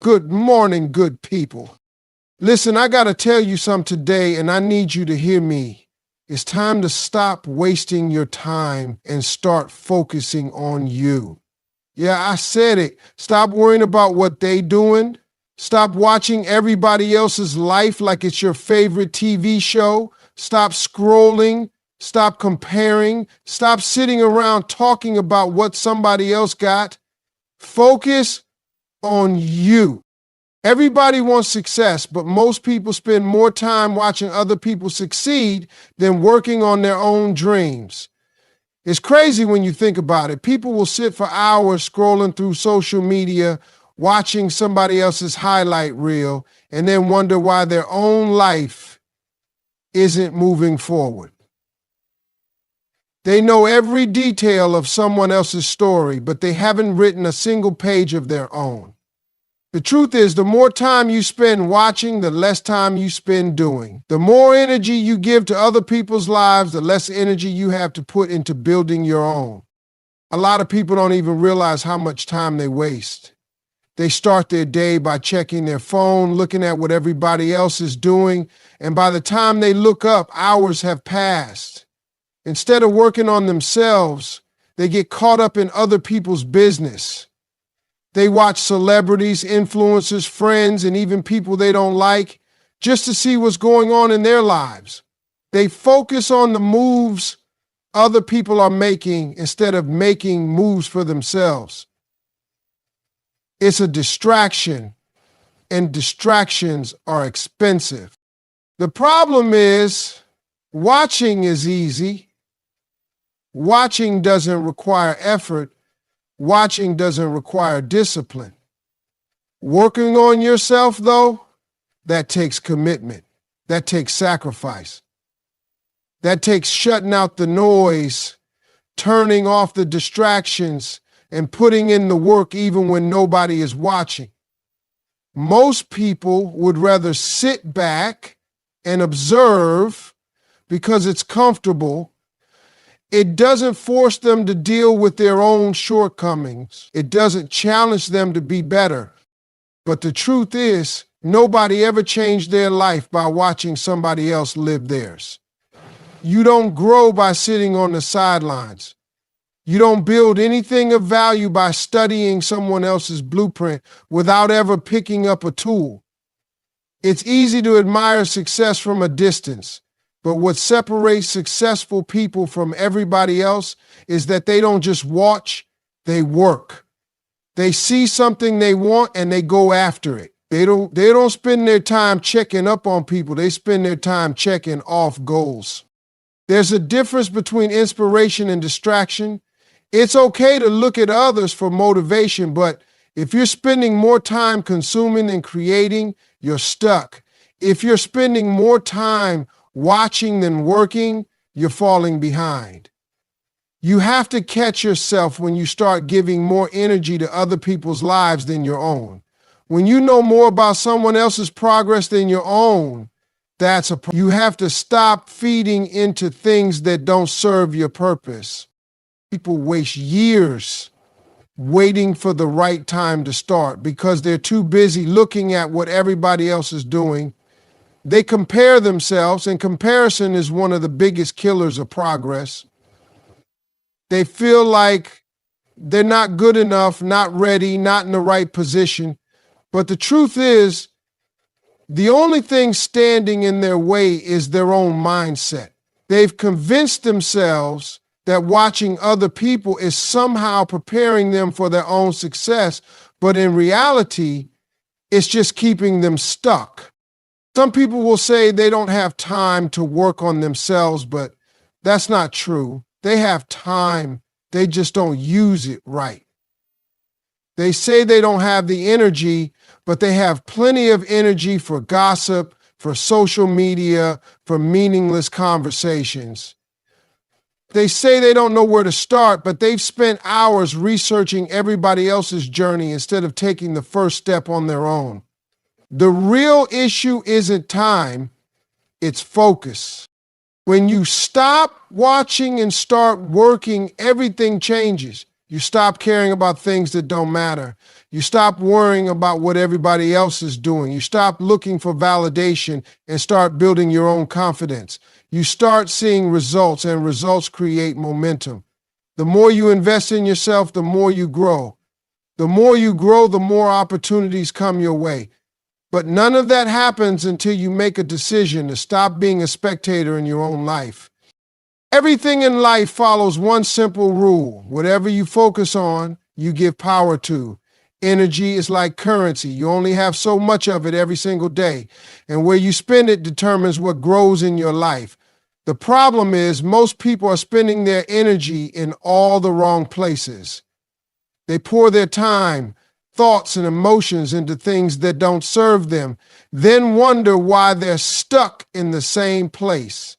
Good morning, good people. Listen, I got to tell you something today, and I need you to hear me. It's time to stop wasting your time and start focusing on you. Yeah, I said it. Stop worrying about what they doing. Stop watching everybody else's life like it's your favorite TV show. Stop scrolling. Stop comparing. Stop sitting around talking about what somebody else got. Focus on you. Everybody wants success, but most people spend more time watching other people succeed than working on their own dreams. It's crazy when you think about it. People will sit for hours scrolling through social media, watching somebody else's highlight reel, and then wonder why their own life isn't moving forward. They know every detail of someone else's story, but they haven't written a single page of their own. The truth is, the more time you spend watching, the less time you spend doing. The more energy you give to other people's lives, the less energy you have to put into building your own. A lot of people don't even realize how much time they waste. They start their day by checking their phone, looking at what everybody else is doing, and by the time they look up, hours have passed. Instead of working on themselves, they get caught up in other people's business. They watch celebrities, influencers, friends, and even people they don't like just to see what's going on in their lives. They focus on the moves other people are making instead of making moves for themselves. It's a distraction, and distractions are expensive. The problem is, watching is easy. Watching doesn't require effort. Watching doesn't require discipline. Working on yourself, though, that takes commitment. That takes sacrifice. That takes shutting out the noise, turning off the distractions, and putting in the work even when nobody is watching. Most people would rather sit back and observe because it's comfortable. It doesn't force them to deal with their own shortcomings. It doesn't challenge them to be better. But the truth is, nobody ever changed their life by watching somebody else live theirs. You don't grow by sitting on the sidelines. You don't build anything of value by studying someone else's blueprint without ever picking up a tool. It's easy to admire success from a distance. But what separates successful people from everybody else is that they don't just watch, they work. They see something they want and they go after it. They don't spend their time checking up on people. They spend their time checking off goals. There's a difference between inspiration and distraction. It's okay to look at others for motivation, but if you're spending more time consuming than creating, you're stuck. If you're spending more time watching than working, you're falling behind. You have to catch yourself when you start giving more energy to other people's lives than your own. When you know more about someone else's progress than your own, you have to stop feeding into things that don't serve your purpose. People waste years waiting for the right time to start because they're too busy looking at what everybody else is doing. They compare themselves, and comparison is one of the biggest killers of progress. They feel like they're not good enough, not ready, not in the right position. But the truth is, the only thing standing in their way is their own mindset. They've convinced themselves that watching other people is somehow preparing them for their own success, but in reality, it's just keeping them stuck. Some people will say they don't have time to work on themselves, but that's not true. They have time, they just don't use it right. They say they don't have the energy, but they have plenty of energy for gossip, for social media, for meaningless conversations. They say they don't know where to start, but they've spent hours researching everybody else's journey instead of taking the first step on their own. The real issue isn't time, it's focus. When you stop watching and start working, everything changes. You stop caring about things that don't matter. You stop worrying about what everybody else is doing. You stop looking for validation and start building your own confidence. You start seeing results, and results create momentum. The more you invest in yourself, the more you grow. The more you grow, the more opportunities come your way. But none of that happens until you make a decision to stop being a spectator in your own life. Everything in life follows one simple rule. Whatever you focus on, you give power to. Energy is like currency. You only have so much of it every single day. And where you spend it determines what grows in your life. The problem is most people are spending their energy in all the wrong places. They pour their time, thoughts, and emotions into things that don't serve them, then wonder why they're stuck in the same place.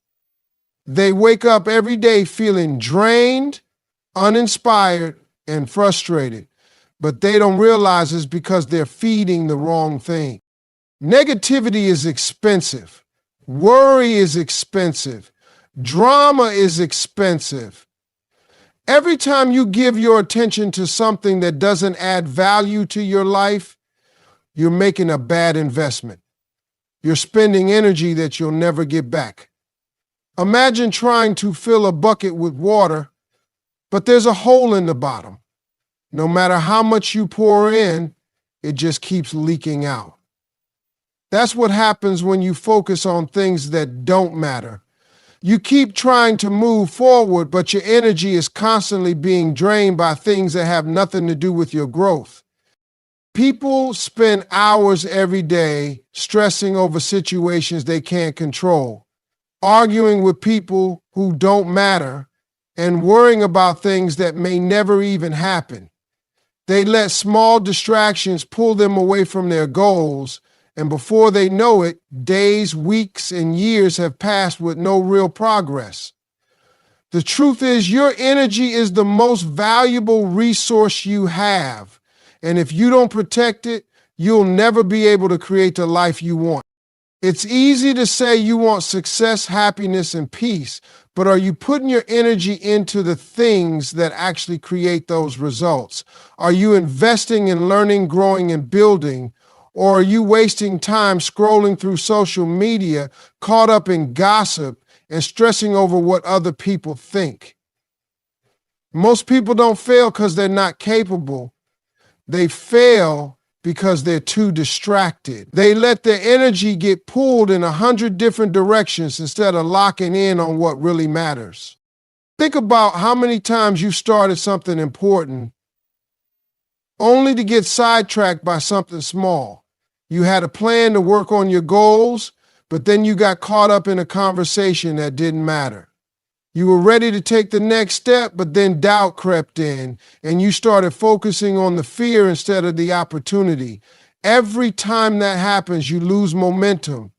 They wake up every day feeling drained, uninspired, and frustrated, but they don't realize it's because they're feeding the wrong thing. Negativity is expensive. Worry is expensive. Drama is expensive. Every time you give your attention to something that doesn't add value to your life, you're making a bad investment. You're spending energy that you'll never get back. Imagine trying to fill a bucket with water, but there's a hole in the bottom. No matter how much you pour in, it just keeps leaking out. That's what happens when you focus on things that don't matter. You keep trying to move forward, but your energy is constantly being drained by things that have nothing to do with your growth. People spend hours every day stressing over situations they can't control, arguing with people who don't matter, and worrying about things that may never even happen. They let small distractions pull them away from their goals, and before they know it, days, weeks, and years have passed with no real progress. The truth is, your energy is the most valuable resource you have, and if you don't protect it, you'll never be able to create the life you want. It's easy to say you want success, happiness, and peace, but are you putting your energy into the things that actually create those results? Are you investing in learning, growing, and building? Or are you wasting time scrolling through social media, caught up in gossip, and stressing over what other people think? Most people don't fail because they're not capable. They fail because they're too distracted. They let their energy get pulled in 100 different directions instead of locking in on what really matters. Think about how many times you started something important only to get sidetracked by something small. You had a plan to work on your goals, but then you got caught up in a conversation that didn't matter. You were ready to take the next step, but then doubt crept in, and you started focusing on the fear instead of the opportunity. Every time that happens, you lose momentum.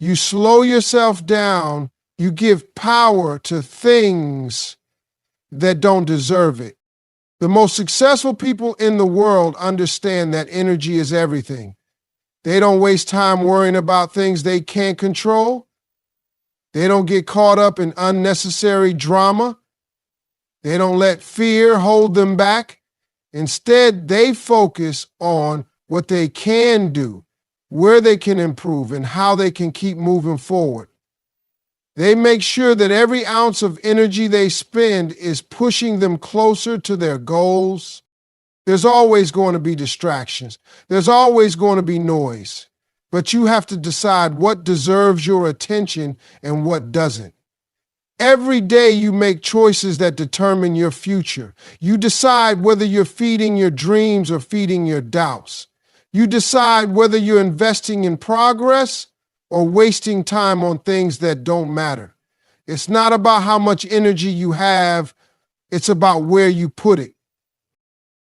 You slow yourself down. You give power to things that don't deserve it. The most successful people in the world understand that energy is everything. They don't waste time worrying about things they can't control. They don't get caught up in unnecessary drama. They don't let fear hold them back. Instead, they focus on what they can do, where they can improve, and how they can keep moving forward. They make sure that every ounce of energy they spend is pushing them closer to their goals. There's always going to be distractions. There's always going to be noise. But you have to decide what deserves your attention and what doesn't. Every day you make choices that determine your future. You decide whether you're feeding your dreams or feeding your doubts. You decide whether you're investing in progress or wasting time on things that don't matter. It's not about how much energy you have, it's about where you put it.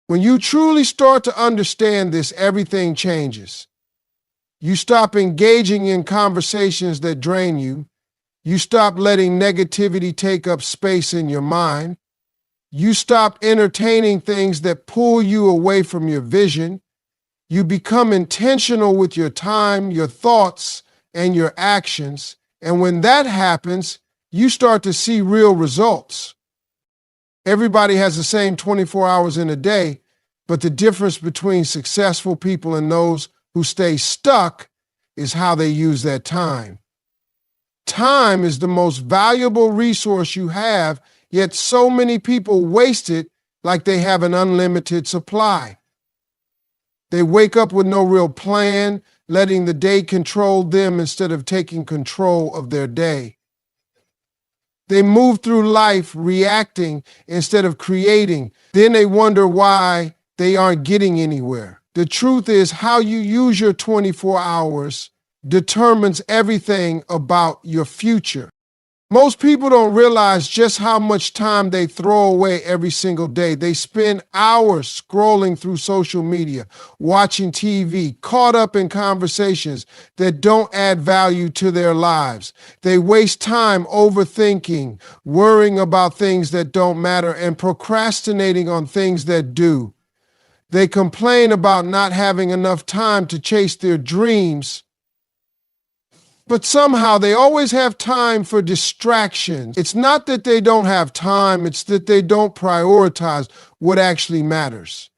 When you truly start to understand this, everything changes. You stop engaging in conversations that drain you. You stop letting negativity take up space in your mind. You stop entertaining things that pull you away from your vision. You become intentional with your time, your thoughts, and your actions. And when that happens, you start to see real results. Everybody has the same 24 hours in a day, But the difference between successful people and those who stay stuck is how they use that time. Time is the most valuable resource you have, yet so many people waste it like they have an unlimited supply. They wake up with no real plan, letting the day control them instead of taking control of their day. They move through life reacting instead of creating. Then they wonder why they aren't getting anywhere. The truth is, how you use your 24 hours determines everything about your future. Most people don't realize just how much time they throw away every single day. They spend hours scrolling through social media, watching TV, caught up in conversations that don't add value to their lives. They waste time overthinking, worrying about things that don't matter, and procrastinating on things that do. They complain about not having enough time to chase their dreams, but somehow they always have time for distractions. It's not that they don't have time, it's that they don't prioritize what actually matters.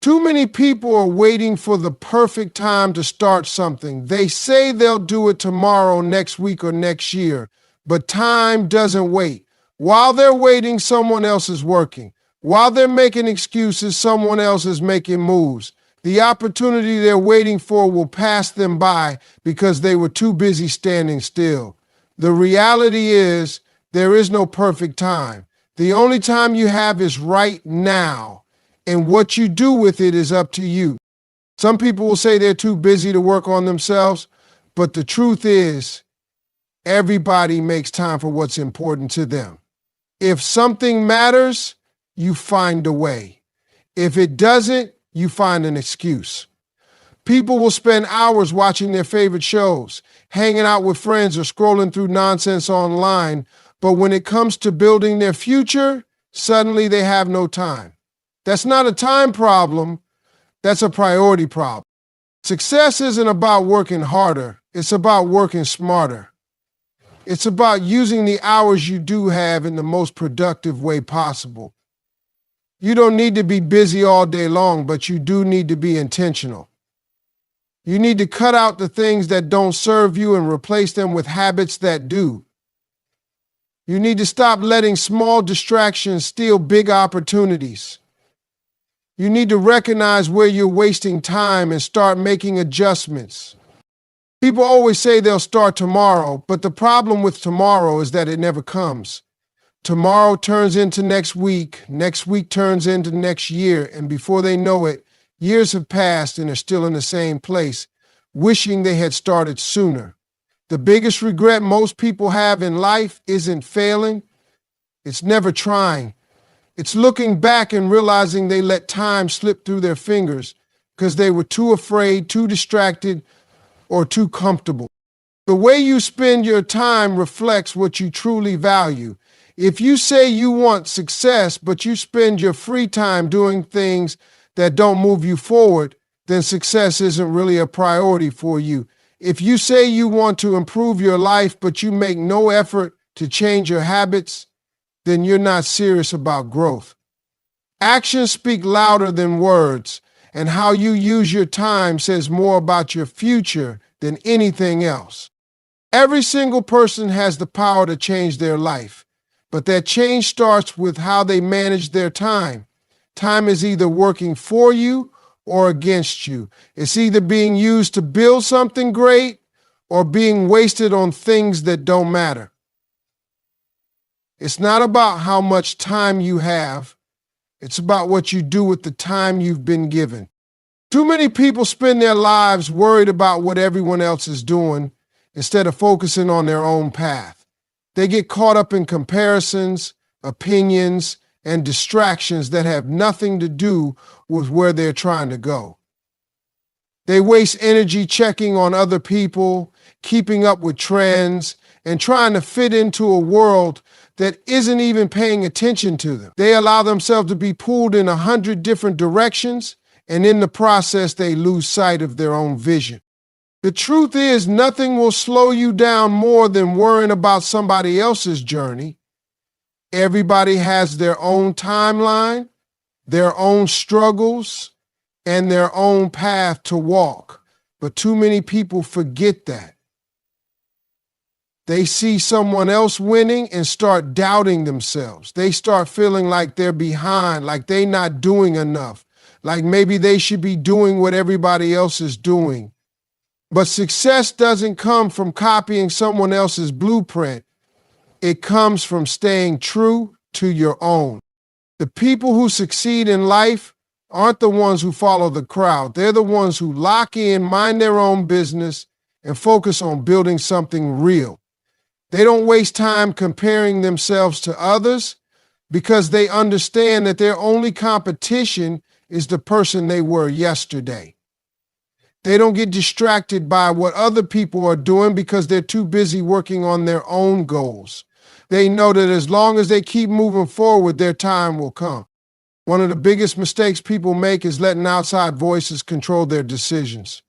Too many people are waiting for the perfect time to start something. They say they'll do it tomorrow, next week, or next year, but time doesn't wait. While they're waiting, someone else is working. While they're making excuses, someone else is making moves. The opportunity they're waiting for will pass them by because they were too busy standing still. The reality is, there is no perfect time. The only time you have is right now, and what you do with it is up to you. Some people will say they're too busy to work on themselves, but the truth is, everybody makes time for what's important to them. If something matters, you find a way. If it doesn't, you find an excuse. People will spend hours watching their favorite shows, hanging out with friends, or scrolling through nonsense online, but when it comes to building their future, suddenly they have no time. That's not a time problem, that's a priority problem. Success isn't about working harder, it's about working smarter. It's about using the hours you do have in the most productive way possible. You don't need to be busy all day long, but you do need to be intentional. You need to cut out the things that don't serve you and replace them with habits that do. You need to stop letting small distractions steal big opportunities. You need to recognize where you're wasting time and start making adjustments. People always say they'll start tomorrow, but the problem with tomorrow is that it never comes. Tomorrow turns into next week turns into next year, and before they know it, years have passed and they're still in the same place, wishing they had started sooner. The biggest regret most people have in life isn't failing, it's never trying. It's looking back and realizing they let time slip through their fingers because they were too afraid, too distracted, or too comfortable. The way you spend your time reflects what you truly value. If you say you want success, but you spend your free time doing things that don't move you forward, then success isn't really a priority for you. If you say you want to improve your life, but you make no effort to change your habits, then you're not serious about growth. Actions speak louder than words, and how you use your time says more about your future than anything else. Every single person has the power to change their life. But that change starts with how they manage their time. Time is either working for you or against you. It's either being used to build something great or being wasted on things that don't matter. It's not about how much time you have. It's about what you do with the time you've been given. Too many people spend their lives worried about what everyone else is doing instead of focusing on their own path. They get caught up in comparisons, opinions, and distractions that have nothing to do with where they're trying to go. They waste energy checking on other people, keeping up with trends, and trying to fit into a world that isn't even paying attention to them. They allow themselves to be pulled in 100 different directions, and in the process, they lose sight of their own vision. The truth is, nothing will slow you down more than worrying about somebody else's journey. Everybody has their own timeline, their own struggles, and their own path to walk. But too many people forget that. They see someone else winning and start doubting themselves. They start feeling like they're behind, like they're not doing enough, like maybe they should be doing what everybody else is doing. But success doesn't come from copying someone else's blueprint. It comes from staying true to your own. The people who succeed in life aren't the ones who follow the crowd. They're the ones who lock in, mind their own business, and focus on building something real. They don't waste time comparing themselves to others because they understand that their only competition is the person they were yesterday. They don't get distracted by what other people are doing because they're too busy working on their own goals. They know that as long as they keep moving forward, their time will come. One of the biggest mistakes people make is letting outside voices control their decisions.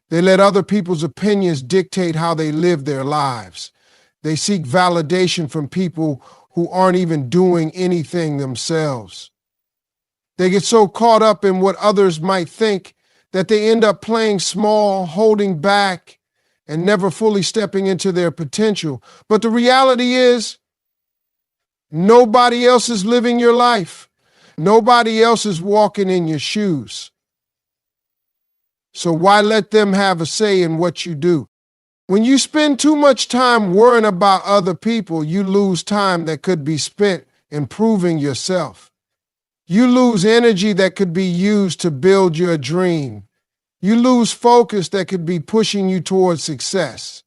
They let other people's opinions dictate how they live their lives. They seek validation from people who aren't even doing anything themselves. They get so caught up in what others might think that they end up playing small, holding back, and never fully stepping into their potential. But the reality is, nobody else is living your life. Nobody else is walking in your shoes. So why let them have a say in what you do? When you spend too much time worrying about other people, you lose time that could be spent improving yourself. You lose energy that could be used to build your dream. You lose focus that could be pushing you towards success.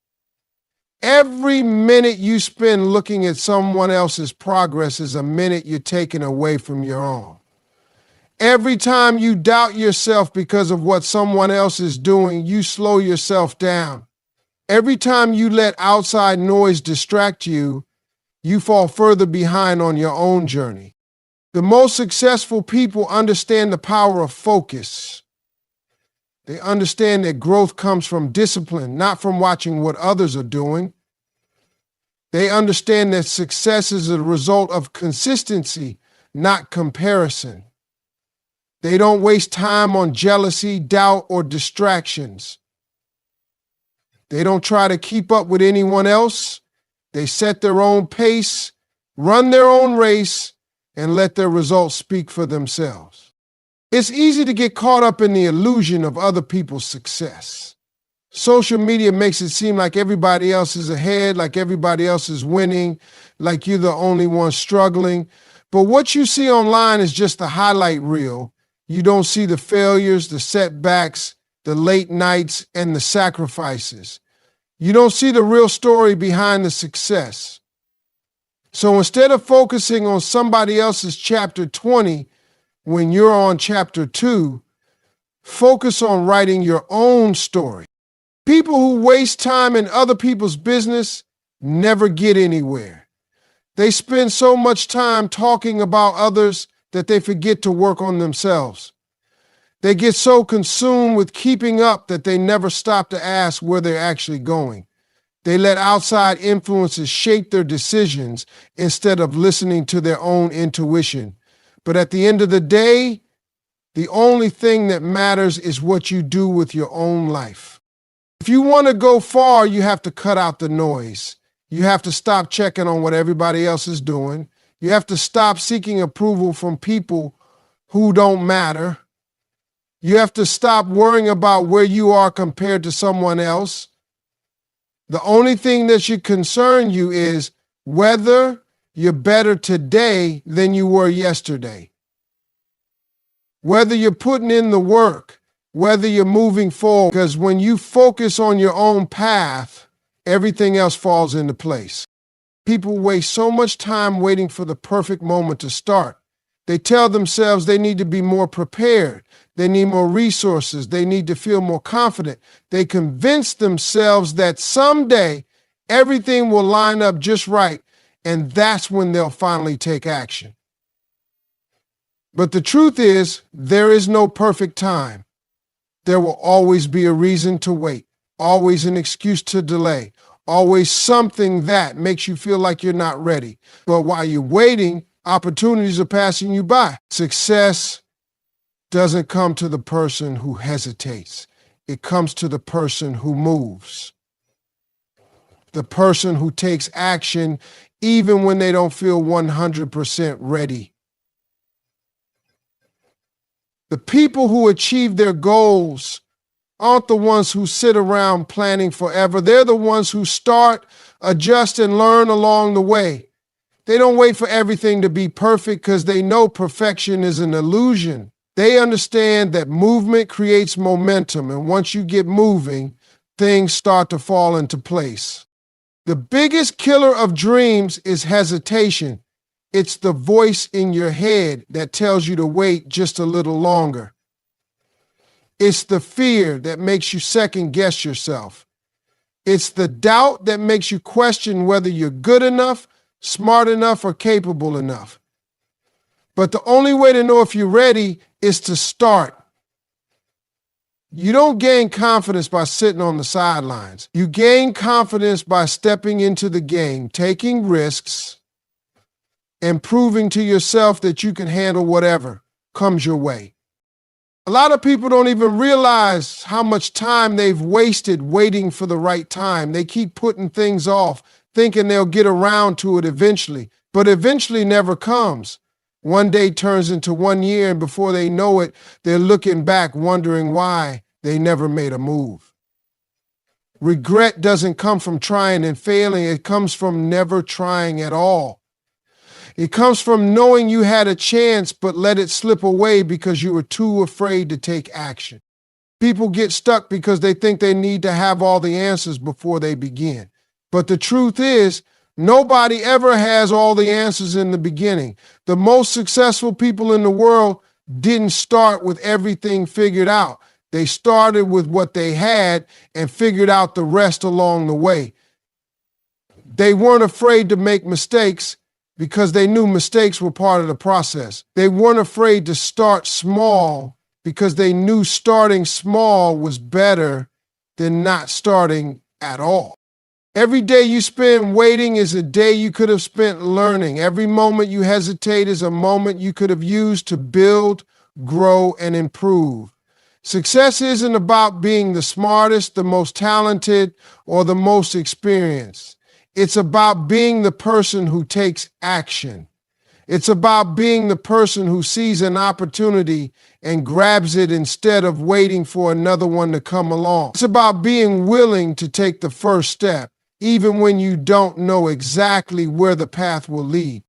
Every minute you spend looking at someone else's progress is a minute you're taking away from your own. Every time you doubt yourself because of what someone else is doing, you slow yourself down. Every time you let outside noise distract you, you fall further behind on your own journey. The most successful people understand the power of focus. They understand that growth comes from discipline, not from watching what others are doing. They understand that success is a result of consistency, not comparison. They don't waste time on jealousy, doubt, or distractions. They don't try to keep up with anyone else. They set their own pace, run their own race, and let their results speak for themselves. It's easy to get caught up in the illusion of other people's success. Social media makes it seem like everybody else is ahead, like everybody else is winning, like you're the only one struggling. But what you see online is just the highlight reel. You don't see the failures, the setbacks, the late nights, and the sacrifices. You don't see the real story behind the success. So instead of focusing on somebody else's chapter 20 when you're on chapter 2, focus on writing your own story. People who waste time in other people's business never get anywhere. They spend so much time talking about others that they forget to work on themselves. They get so consumed with keeping up that they never stop to ask where they're actually going. They let outside influences shape their decisions instead of listening to their own intuition. But at the end of the day, the only thing that matters is what you do with your own life. If you want to go far, you have to cut out the noise. You have to stop checking on what everybody else is doing. You have to stop seeking approval from people who don't matter. You have to stop worrying about where you are compared to someone else. The only thing that should concern you is whether you're better today than you were yesterday. Whether you're putting in the work, whether you're moving forward. Because when you focus on your own path, everything else falls into place. People waste so much time waiting for the perfect moment to start. They tell themselves they need to be more prepared. They need more resources. They need to feel more confident. They convince themselves that someday everything will line up just right, and that's when they'll finally take action. But the truth is, there is no perfect time. There will always be a reason to wait, always an excuse to delay, always something that makes you feel like you're not ready. But while you're waiting, opportunities are passing you by. Success, doesn't come to the person who hesitates. It comes to the person who moves. The person who takes action even when they don't feel 100% ready. The people who achieve their goals aren't the ones who sit around planning forever. They're the ones who start, adjust, and learn along the way. They don't wait for everything to be perfect because they know perfection is an illusion. They understand that movement creates momentum, and once you get moving, things start to fall into place. The biggest killer of dreams is hesitation. It's the voice in your head that tells you to wait just a little longer. It's the fear that makes you second guess yourself. It's the doubt that makes you question whether you're good enough, smart enough, or capable enough. But the only way to know if you're ready is to start. You don't gain confidence by sitting on the sidelines. You gain confidence by stepping into the game, taking risks, and proving to yourself that you can handle whatever comes your way. A lot of people don't even realize how much time they've wasted waiting for the right time. They keep putting things off, thinking they'll get around to it eventually, but eventually never comes. One day turns into 1 year, and before they know it, they're looking back wondering why they never made a move. Regret doesn't come from trying and failing. It comes from never trying at all. It comes from knowing you had a chance but let it slip away because you were too afraid to take action. People get stuck because they think they need to have all the answers before they begin. But the truth is, nobody ever has all the answers in the beginning. The most successful people in the world didn't start with everything figured out. They started with what they had and figured out the rest along the way. They weren't afraid to make mistakes because they knew mistakes were part of the process. They weren't afraid to start small because they knew starting small was better than not starting at all. Every day you spend waiting is a day you could have spent learning. Every moment you hesitate is a moment you could have used to build, grow, and improve. Success isn't about being the smartest, the most talented, or the most experienced. It's about being the person who takes action. It's about being the person who sees an opportunity and grabs it instead of waiting for another one to come along. It's about being willing to take the first step, even when you don't know exactly where the path will lead.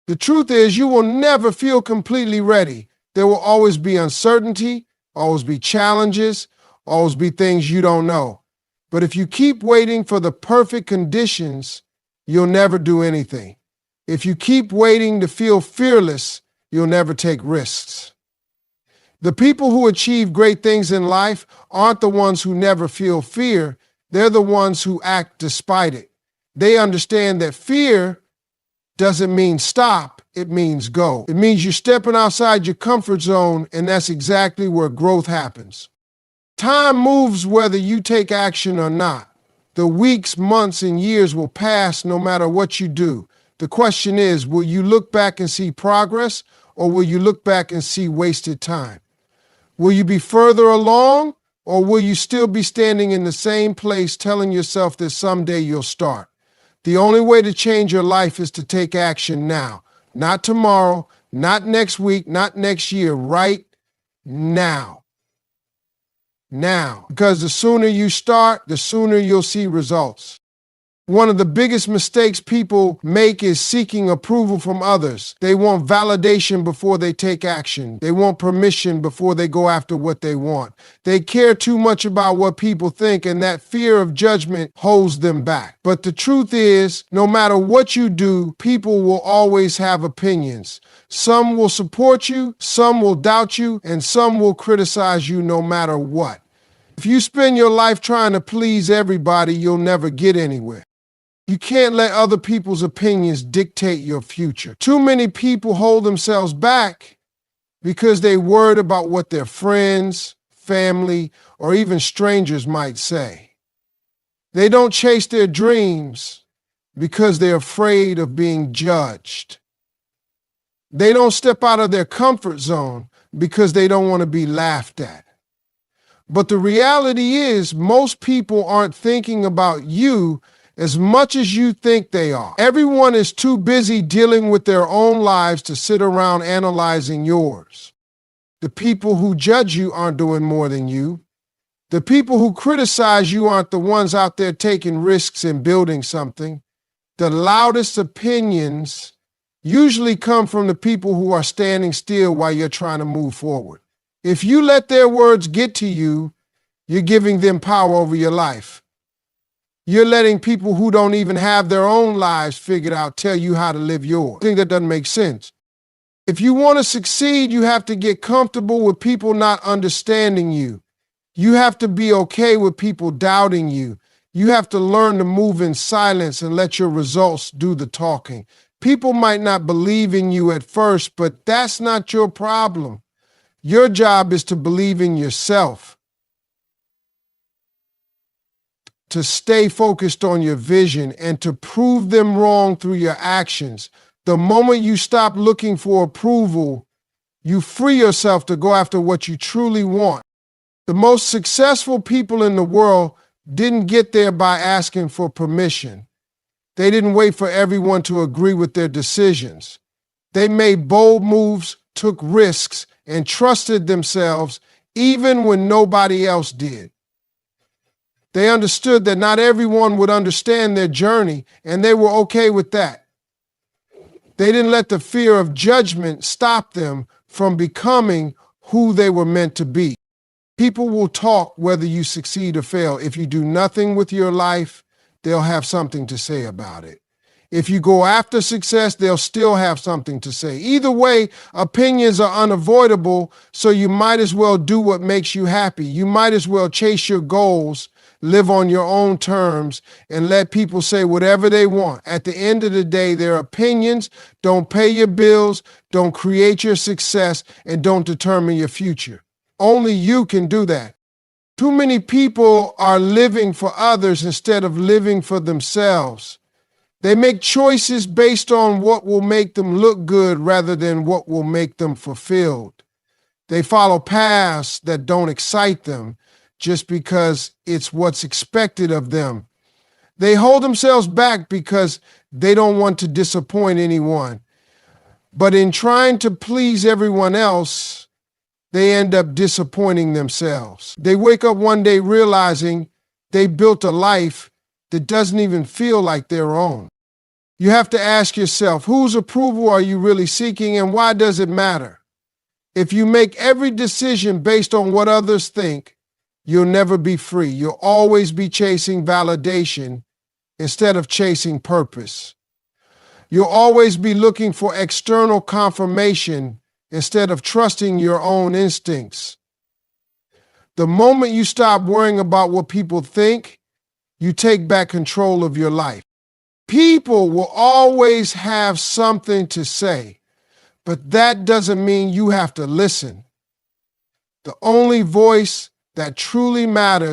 The truth is, you will never feel completely ready. There will always be uncertainty, always be challenges, always be things you don't know. But if you keep waiting for the perfect conditions, you'll never do anything. If you keep waiting to feel fearless, you'll never take risks. The people who achieve great things in life aren't the ones who never feel fear. They're the ones who act despite it. They understand that fear doesn't mean stop, it means go. It means you're stepping outside your comfort zone, and that's exactly where growth happens. Time moves whether you take action or not. The weeks, months, and years will pass no matter what you do. The question is, will you look back and see progress, or will you look back and see wasted time? Will you be further along, or will you still be standing in the same place telling yourself that someday you'll start? The only way to change your life is to take action now. Not tomorrow, not next week, not next year, right now. Now, because the sooner you start, the sooner you'll see results. One of the biggest mistakes people make is seeking approval from others. They want validation before they take action. They want permission before they go after what they want. They care too much about what people think, and that fear of judgment holds them back. But the truth is, no matter what you do, people will always have opinions. Some will support you, some will doubt you, and some will criticize you no matter what. If you spend your life trying to please everybody, you'll never get anywhere. You can't let other people's opinions dictate your future. Too many people hold themselves back because they're worried about what their friends, family, or even strangers might say. They don't chase their dreams because they're afraid of being judged. They don't step out of their comfort zone because they don't want to be laughed at. But the reality is, most people aren't thinking about you as much as you think they are. Everyone is too busy dealing with their own lives to sit around analyzing yours. The people who judge you aren't doing more than you. The people who criticize you aren't the ones out there taking risks and building something. The loudest opinions usually come from the people who are standing still while you're trying to move forward. If you let their words get to you, you're giving them power over your life. You're letting people who don't even have their own lives figured out tell you how to live yours. I think that doesn't make sense. If you want to succeed, you have to get comfortable with people not understanding you. You have to be okay with people doubting you. You have to learn to move in silence and let your results do the talking. People might not believe in you at first, but that's not your problem. Your job is to believe in yourself, to stay focused on your vision, and to prove them wrong through your actions. The moment you stop looking for approval, you free yourself to go after what you truly want. The most successful people in the world didn't get there by asking for permission. They didn't wait for everyone to agree with their decisions. They made bold moves, took risks, and trusted themselves even when nobody else did. They understood that not everyone would understand their journey, and they were okay with that. They didn't let the fear of judgment stop them from becoming who they were meant to be. People will talk whether you succeed or fail. If you do nothing with your life, they'll have something to say about it. If you go after success, they'll still have something to say. Either way, opinions are unavoidable, so you might as well do what makes you happy. You might as well chase your goals, live on your own terms, and let people say whatever they want. At the end of the day, their opinions don't pay your bills, don't create your success, and don't determine your future. Only you can do that. Too many people are living for others instead of living for themselves. They make choices based on what will make them look good rather than what will make them fulfilled. They follow paths that don't excite them just because it's what's expected of them. They hold themselves back because they don't want to disappoint anyone. But in trying to please everyone else, they end up disappointing themselves. They wake up one day realizing they built a life that doesn't even feel like their own. You have to ask yourself, whose approval are you really seeking, and why does it matter? If you make every decision based on what others think, you'll never be free. You'll always be chasing validation instead of chasing purpose. You'll always be looking for external confirmation instead of trusting your own instincts. The moment you stop worrying about what people think, you take back control of your life. People will always have something to say, but that doesn't mean you have to listen. The only voice that truly matters